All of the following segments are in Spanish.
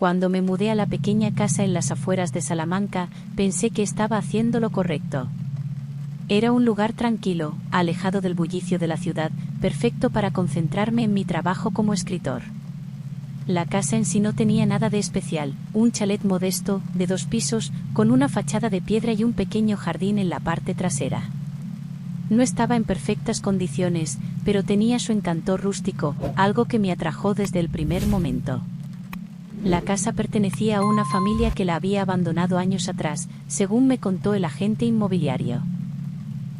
Cuando me mudé a la pequeña casa en las afueras de Salamanca, pensé que estaba haciendo lo correcto. Era un lugar tranquilo, alejado del bullicio de la ciudad, perfecto para concentrarme en mi trabajo como escritor. La casa en sí no tenía nada de especial, un chalet modesto, de 2 pisos, con una fachada de piedra y un pequeño jardín en la parte trasera. No estaba en perfectas condiciones, pero tenía su encanto rústico, algo que me atrajo desde el primer momento. La casa pertenecía a una familia que la había abandonado años atrás, según me contó el agente inmobiliario.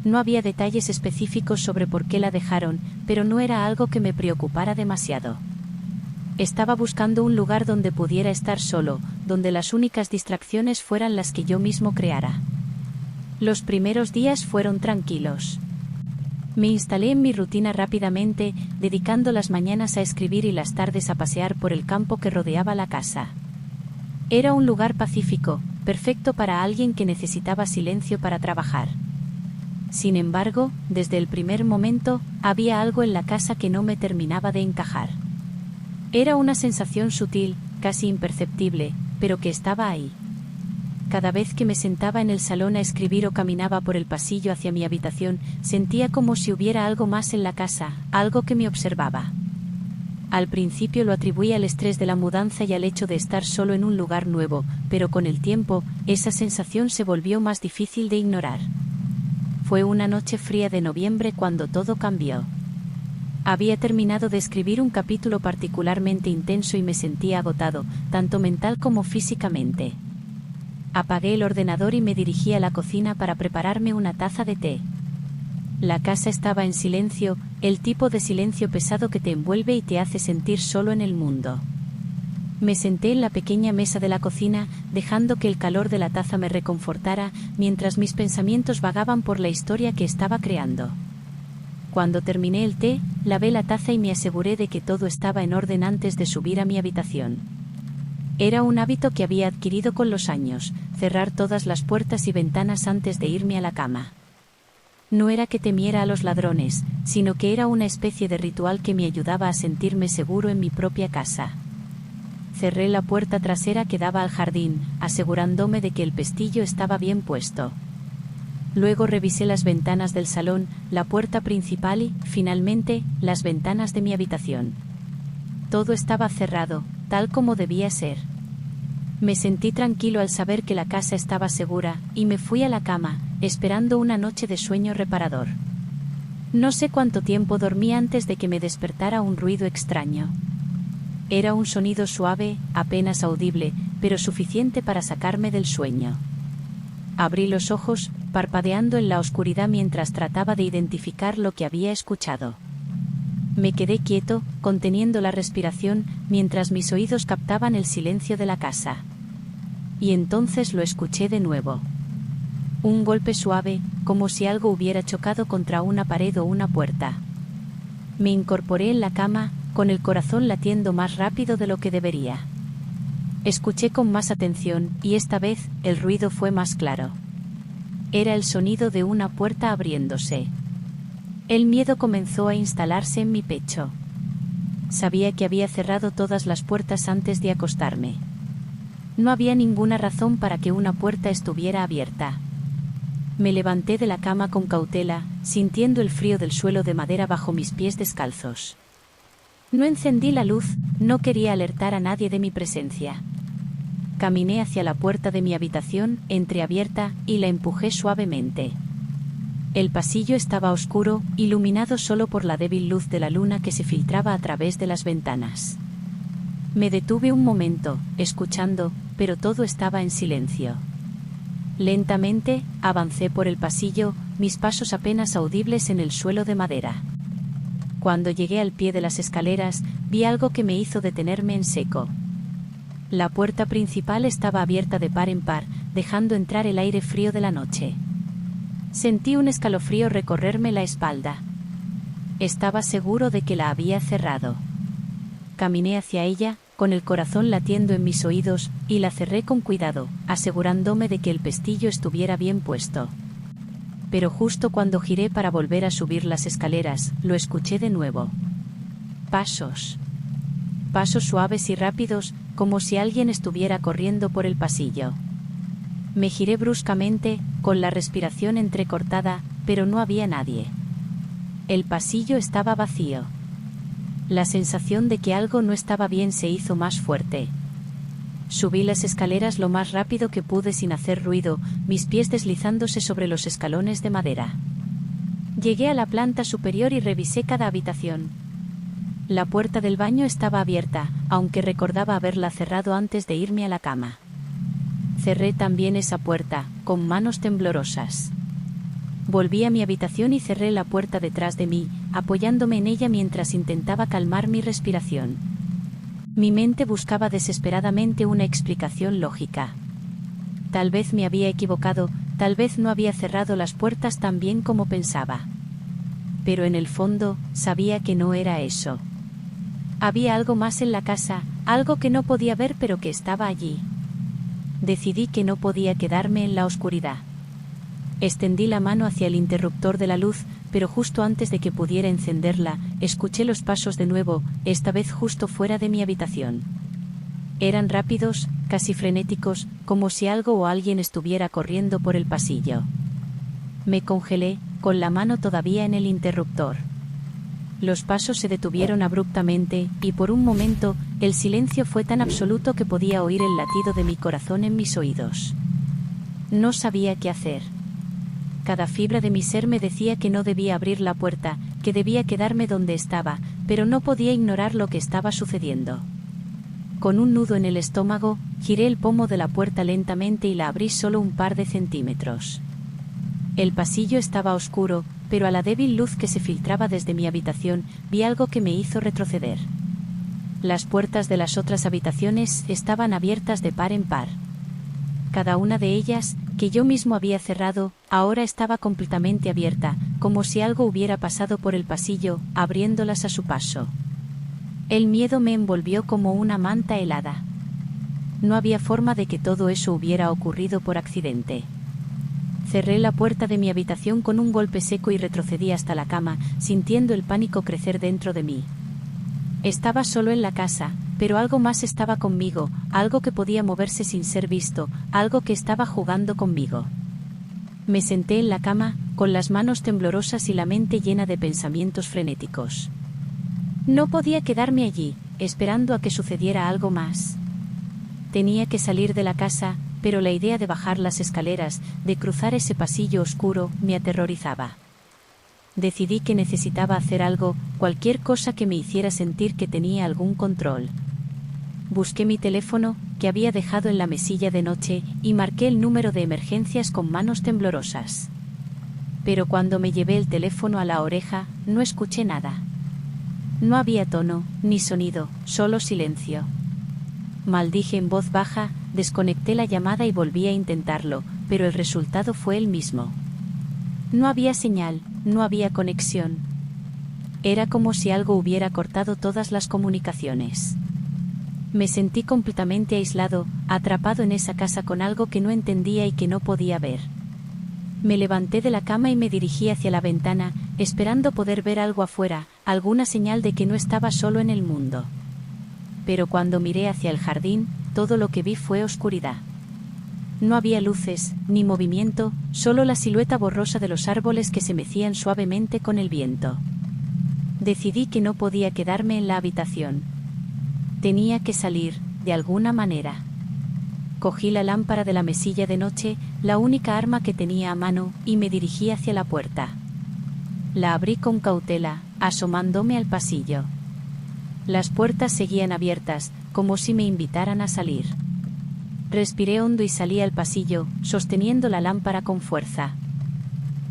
No había detalles específicos sobre por qué la dejaron, pero no era algo que me preocupara demasiado. Estaba buscando un lugar donde pudiera estar solo, donde las únicas distracciones fueran las que yo mismo creara. Los primeros días fueron tranquilos. Me instalé en mi rutina rápidamente, dedicando las mañanas a escribir y las tardes a pasear por el campo que rodeaba la casa. Era un lugar pacífico, perfecto para alguien que necesitaba silencio para trabajar. Sin embargo, desde el primer momento, había algo en la casa que no me terminaba de encajar. Era una sensación sutil, casi imperceptible, pero que estaba ahí. Cada vez que me sentaba en el salón a escribir o caminaba por el pasillo hacia mi habitación, sentía como si hubiera algo más en la casa, algo que me observaba. Al principio lo atribuía al estrés de la mudanza y al hecho de estar solo en un lugar nuevo, pero con el tiempo, esa sensación se volvió más difícil de ignorar. Fue una noche fría de noviembre cuando todo cambió. Había terminado de escribir un capítulo particularmente intenso y me sentía agotado, tanto mental como físicamente. Apagué el ordenador y me dirigí a la cocina para prepararme una taza de té. La casa estaba en silencio, el tipo de silencio pesado que te envuelve y te hace sentir solo en el mundo. Me senté en la pequeña mesa de la cocina, dejando que el calor de la taza me reconfortara, mientras mis pensamientos vagaban por la historia que estaba creando. Cuando terminé el té, lavé la taza y me aseguré de que todo estaba en orden antes de subir a mi habitación. Era un hábito que había adquirido con los años, cerrar todas las puertas y ventanas antes de irme a la cama. No era que temiera a los ladrones, sino que era una especie de ritual que me ayudaba a sentirme seguro en mi propia casa. Cerré la puerta trasera que daba al jardín, asegurándome de que el pestillo estaba bien puesto. Luego revisé las ventanas del salón, la puerta principal y, finalmente, las ventanas de mi habitación. Todo estaba cerrado, tal como debía ser. Me sentí tranquilo al saber que la casa estaba segura, y me fui a la cama, esperando una noche de sueño reparador. No sé cuánto tiempo dormí antes de que me despertara un ruido extraño. Era un sonido suave, apenas audible, pero suficiente para sacarme del sueño. Abrí los ojos, parpadeando en la oscuridad mientras trataba de identificar lo que había escuchado. Me quedé quieto, conteniendo la respiración, mientras mis oídos captaban el silencio de la casa. Y entonces lo escuché de nuevo. Un golpe suave, como si algo hubiera chocado contra una pared o una puerta. Me incorporé en la cama, con el corazón latiendo más rápido de lo que debería. Escuché con más atención, y esta vez, el ruido fue más claro. Era el sonido de una puerta abriéndose. El miedo comenzó a instalarse en mi pecho. Sabía que había cerrado todas las puertas antes de acostarme. No había ninguna razón para que una puerta estuviera abierta. Me levanté de la cama con cautela, sintiendo el frío del suelo de madera bajo mis pies descalzos. No encendí la luz, no quería alertar a nadie de mi presencia. Caminé hacia la puerta de mi habitación, entreabierta, y la empujé suavemente. El pasillo estaba oscuro, iluminado solo por la débil luz de la luna que se filtraba a través de las ventanas. Me detuve un momento, escuchando, pero todo estaba en silencio. Lentamente, avancé por el pasillo, mis pasos apenas audibles en el suelo de madera. Cuando llegué al pie de las escaleras, vi algo que me hizo detenerme en seco. La puerta principal estaba abierta de par en par, dejando entrar el aire frío de la noche. Sentí un escalofrío recorrerme la espalda. Estaba seguro de que la había cerrado. Caminé hacia ella, con el corazón latiendo en mis oídos, y la cerré con cuidado, asegurándome de que el pestillo estuviera bien puesto. Pero justo cuando giré para volver a subir las escaleras, lo escuché de nuevo. Pasos. Pasos suaves y rápidos, como si alguien estuviera corriendo por el pasillo. Me giré bruscamente, con la respiración entrecortada, pero no había nadie. El pasillo estaba vacío. La sensación de que algo no estaba bien se hizo más fuerte. Subí las escaleras lo más rápido que pude sin hacer ruido, mis pies deslizándose sobre los escalones de madera. Llegué a la planta superior y revisé cada habitación. La puerta del baño estaba abierta, aunque recordaba haberla cerrado antes de irme a la cama. Cerré también esa puerta, con manos temblorosas. Volví a mi habitación y cerré la puerta detrás de mí, apoyándome en ella mientras intentaba calmar mi respiración. Mi mente buscaba desesperadamente una explicación lógica. Tal vez me había equivocado, tal vez no había cerrado las puertas tan bien como pensaba. Pero en el fondo, sabía que no era eso. Había algo más en la casa, algo que no podía ver pero que estaba allí. Decidí que no podía quedarme en la oscuridad. Extendí la mano hacia el interruptor de la luz, pero justo antes de que pudiera encenderla, escuché los pasos de nuevo, esta vez justo fuera de mi habitación. Eran rápidos, casi frenéticos, como si algo o alguien estuviera corriendo por el pasillo. Me congelé, con la mano todavía en el interruptor. Los pasos se detuvieron abruptamente, y por un momento, el silencio fue tan absoluto que podía oír el latido de mi corazón en mis oídos. No sabía qué hacer. Cada fibra de mi ser me decía que no debía abrir la puerta, que debía quedarme donde estaba, pero no podía ignorar lo que estaba sucediendo. Con un nudo en el estómago, giré el pomo de la puerta lentamente y la abrí solo un par de centímetros. El pasillo estaba oscuro, pero a la débil luz que se filtraba desde mi habitación, vi algo que me hizo retroceder. Las puertas de las otras habitaciones estaban abiertas de par en par. Cada una de ellas, que yo mismo había cerrado, ahora estaba completamente abierta, como si algo hubiera pasado por el pasillo, abriéndolas a su paso. El miedo me envolvió como una manta helada. No había forma de que todo eso hubiera ocurrido por accidente. Cerré la puerta de mi habitación con un golpe seco y retrocedí hasta la cama, sintiendo el pánico crecer dentro de mí. Estaba solo en la casa, pero algo más estaba conmigo, algo que podía moverse sin ser visto, algo que estaba jugando conmigo. Me senté en la cama, con las manos temblorosas y la mente llena de pensamientos frenéticos. No podía quedarme allí, esperando a que sucediera algo más. Tenía que salir de la casa, pero la idea de bajar las escaleras, de cruzar ese pasillo oscuro, me aterrorizaba. Decidí que necesitaba hacer algo, cualquier cosa que me hiciera sentir que tenía algún control. Busqué mi teléfono, que había dejado en la mesilla de noche, y marqué el número de emergencias con manos temblorosas. Pero cuando me llevé el teléfono a la oreja, no escuché nada. No había tono, ni sonido, solo silencio. Maldije en voz baja, desconecté la llamada y volví a intentarlo, pero el resultado fue el mismo. No había señal, no había conexión. Era como si algo hubiera cortado todas las comunicaciones. Me sentí completamente aislado, atrapado en esa casa con algo que no entendía y que no podía ver. Me levanté de la cama y me dirigí hacia la ventana, esperando poder ver algo afuera, alguna señal de que no estaba solo en el mundo. Pero cuando miré hacia el jardín, todo lo que vi fue oscuridad. No había luces, ni movimiento, solo la silueta borrosa de los árboles que se mecían suavemente con el viento. Decidí que no podía quedarme en la habitación. Tenía que salir, de alguna manera. Cogí la lámpara de la mesilla de noche, la única arma que tenía a mano, y me dirigí hacia la puerta. La abrí con cautela, asomándome al pasillo. Las puertas seguían abiertas, como si me invitaran a salir. Respiré hondo y salí al pasillo, sosteniendo la lámpara con fuerza.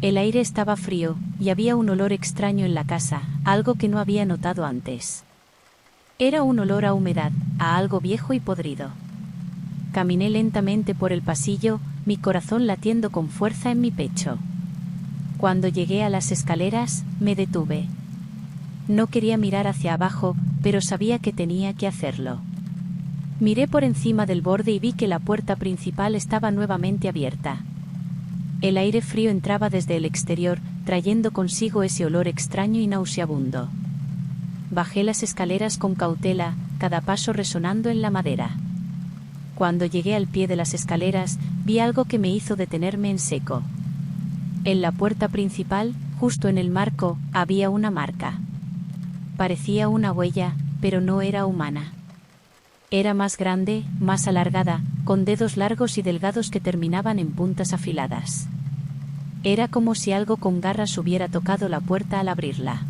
El aire estaba frío, y había un olor extraño en la casa, algo que no había notado antes. Era un olor a humedad, a algo viejo y podrido. Caminé lentamente por el pasillo, mi corazón latiendo con fuerza en mi pecho. Cuando llegué a las escaleras, me detuve. No quería mirar hacia abajo, pero sabía que tenía que hacerlo. Miré por encima del borde y vi que la puerta principal estaba nuevamente abierta. El aire frío entraba desde el exterior, trayendo consigo ese olor extraño y nauseabundo. Bajé las escaleras con cautela, cada paso resonando en la madera. Cuando llegué al pie de las escaleras, vi algo que me hizo detenerme en seco. En la puerta principal, justo en el marco, había una marca. Parecía una huella, pero no era humana. Era más grande, más alargada, con dedos largos y delgados que terminaban en puntas afiladas. Era como si algo con garras hubiera tocado la puerta al abrirla.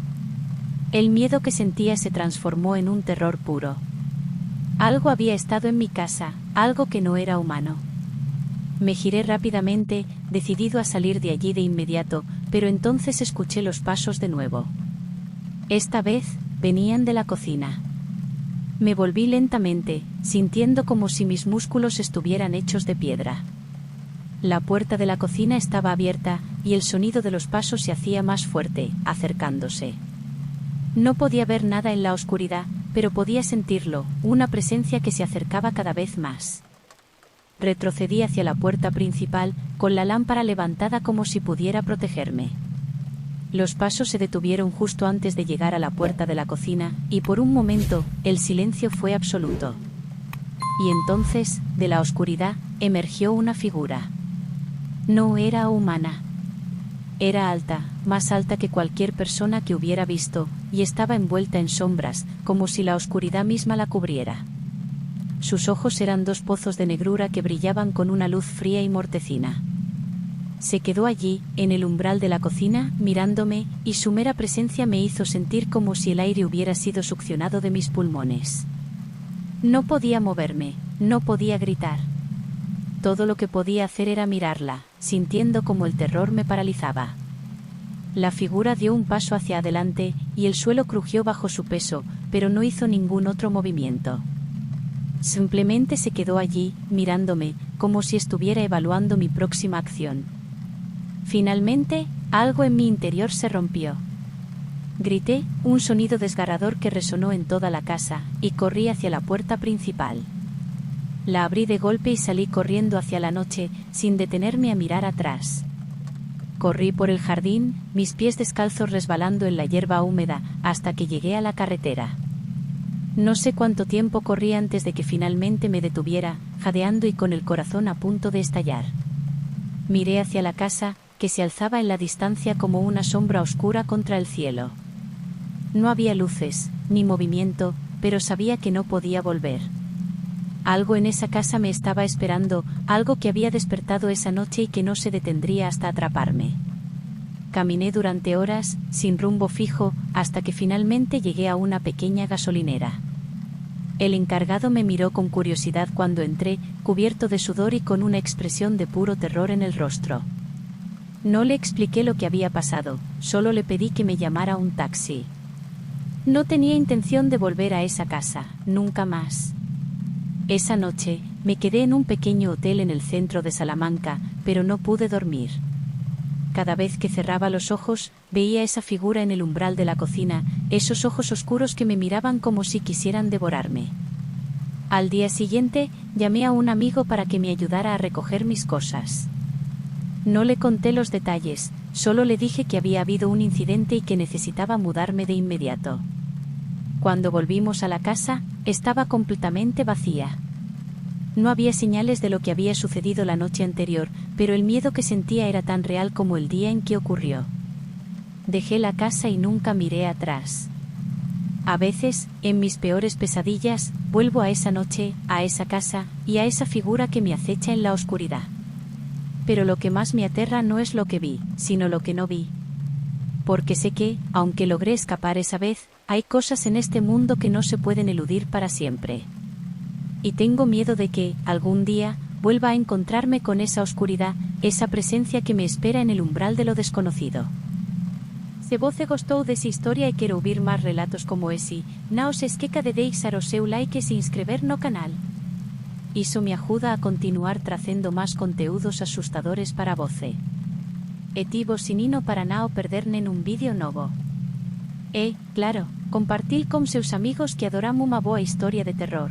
El miedo que sentía se transformó en un terror puro. Algo había estado en mi casa, algo que no era humano. Me giré rápidamente, decidido a salir de allí de inmediato, pero entonces escuché los pasos de nuevo. Esta vez, venían de la cocina. Me volví lentamente, sintiendo como si mis músculos estuvieran hechos de piedra. La puerta de la cocina estaba abierta, y el sonido de los pasos se hacía más fuerte, acercándose. No podía ver nada en la oscuridad, pero podía sentirlo, una presencia que se acercaba cada vez más. Retrocedí hacia la puerta principal, con la lámpara levantada como si pudiera protegerme. Los pasos se detuvieron justo antes de llegar a la puerta de la cocina, y por un momento, el silencio fue absoluto. Y entonces, de la oscuridad, emergió una figura. No era humana. Era alta, más alta que cualquier persona que hubiera visto, y estaba envuelta en sombras, como si la oscuridad misma la cubriera. Sus ojos eran dos pozos de negrura que brillaban con una luz fría y mortecina. Se quedó allí, en el umbral de la cocina, mirándome, y su mera presencia me hizo sentir como si el aire hubiera sido succionado de mis pulmones. No podía moverme, no podía gritar. Todo lo que podía hacer era mirarla, sintiendo como el terror me paralizaba. La figura dio un paso hacia adelante, y el suelo crujió bajo su peso, pero no hizo ningún otro movimiento. Simplemente se quedó allí, mirándome, como si estuviera evaluando mi próxima acción. Finalmente, algo en mi interior se rompió. Grité, un sonido desgarrador que resonó en toda la casa, y corrí hacia la puerta principal. La abrí de golpe y salí corriendo hacia la noche, sin detenerme a mirar atrás. Corrí por el jardín, mis pies descalzos resbalando en la hierba húmeda, hasta que llegué a la carretera. No sé cuánto tiempo corrí antes de que finalmente me detuviera, jadeando y con el corazón a punto de estallar. Miré hacia la casa, que se alzaba en la distancia como una sombra oscura contra el cielo. No había luces, ni movimiento, pero sabía que no podía volver. Algo en esa casa me estaba esperando, algo que había despertado esa noche y que no se detendría hasta atraparme. Caminé durante horas, sin rumbo fijo, hasta que finalmente llegué a una pequeña gasolinera. El encargado me miró con curiosidad cuando entré, cubierto de sudor y con una expresión de puro terror en el rostro. No le expliqué lo que había pasado, solo le pedí que me llamara un taxi. No tenía intención de volver a esa casa, nunca más. Esa noche, me quedé en un pequeño hotel en el centro de Salamanca, pero no pude dormir. Cada vez que cerraba los ojos, veía esa figura en el umbral de la cocina, esos ojos oscuros que me miraban como si quisieran devorarme. Al día siguiente, llamé a un amigo para que me ayudara a recoger mis cosas. No le conté los detalles, solo le dije que había habido un incidente y que necesitaba mudarme de inmediato. Cuando volvimos a la casa, estaba completamente vacía. No había señales de lo que había sucedido la noche anterior, pero el miedo que sentía era tan real como el día en que ocurrió. Dejé la casa y nunca miré atrás. A veces, en mis peores pesadillas, vuelvo a esa noche, a esa casa, y a esa figura que me acecha en la oscuridad. Pero lo que más me aterra no es lo que vi, sino lo que no vi. Porque sé que, aunque logré escapar esa vez, hay cosas en este mundo que no se pueden eludir para siempre. Y tengo miedo de que, algún día, vuelva a encontrarme con esa oscuridad, esa presencia que me espera en el umbral de lo desconocido. Se voce gostou desa historia e quero ouvir máis relatos como ese, non se esqueca de deixar o seu like e se inscrever no canal. Iso me ajuda a continuar trazendo máis conteúdos asustadores para voce. E tivo sinino para non perder nenun vídeo novo. E, claro, compartil con seus amigos que adoram unha boa historia de terror.